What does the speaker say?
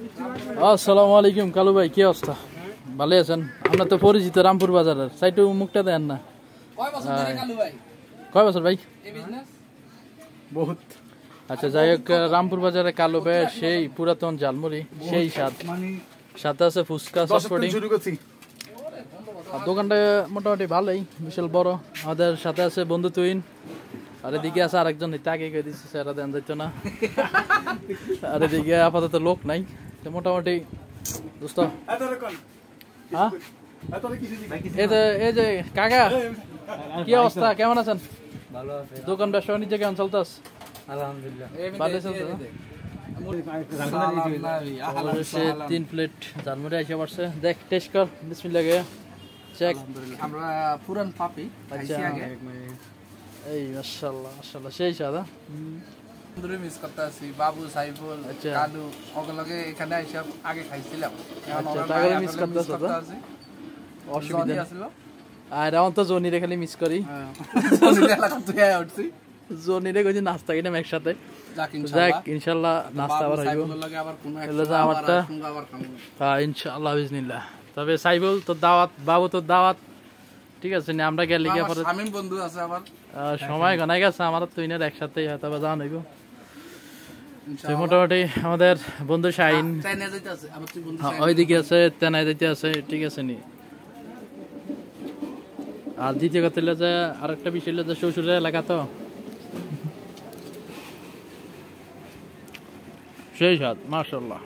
আসসালামু আলাইকুম কালু ভাই, কি অবস্থা? ভালো আছেন? আমরা তো পরিচিত রামপুর বাজারের, সাইটু মুখটা দেন না। কয় বছর ভাই? বহুত। আচ্ছা যাই হোক, রামপুর বাজারে কালু ভাই সেই পুরাতন ঝালমুড়ি, সেই স্বাদ। সাথে আছে ফুচকা, চটপটি। দোকানটা মোটামুটি ভালোই, বিশাল বড়। আমাদের সাথে আছে বন্ধু তুইন, আর এদিকে আছে আরেকজন, তাকে কে দিচ্ছে সেরা দেন যাইত না। আর এদিকে আপাতত লোক নাই, মোটামুটি দোস্ত। হ্যাঁ এই যে কাকা, কি অবস্থা, কেমন আছেন? ভালো আছে। দোকান ব্যবসা বাণিজ্য কেমন চলতেছ? আলহামদুলিল্লাহ ভালো চলছে। 3 প্লেট ঝালমুড়ি আইসা পড়ছে, দেখ টেস্ট কর, বিসমিল্লাহ গে চেক। আমরা পুরান পাপি খাইছি আগে। এই মাশাআল্লাহ মাশাআল্লাহ, সেই স্বাদ। বন্ধুরে মিস করতে আছি, বাবু সাইফুল কালু ওগুলোকে এখানে আইসা আগে খাইছিলাম। আচ্ছা তাহলে মিস করতেছ তো, অসুবিধা নেই। আর এখন তো জনিরে খালি মিস করি। জনিরে এলাকা তুই আয় উঠছি, জনিরে কইছি নাস্তা কিনে একসাথে। যাক ইনশাআল্লাহ নাস্তা আবার হইব। সাইফুলের লগে আবার কোন একটা আমারটা আবার খাবো। হ্যাঁ ইনশাআল্লাহ বিজনিল্লাহ। তবে সাইফুল তো দাওয়াত, বাবু তো দাওয়াত, ঠিক আছে না? আমরা গেলে গিয়ে পরে শামিম বন্ধু আছে আবার, সময় গনাই গেছে আমার তো ইনের একসাথে হয়তো বা জান হইব। মোটামুটি আমাদের বন্ধু শাহিন ওইদিকে আছে, তেনাই দিতে আছে, ঠিক আছে নি। আর দ্বিতীয় কথা হলো যে আরেকটা বিষয় হলো যে শ্বশুরের এলাকা তো সেই স্বাদ মাশাআল্লাহ।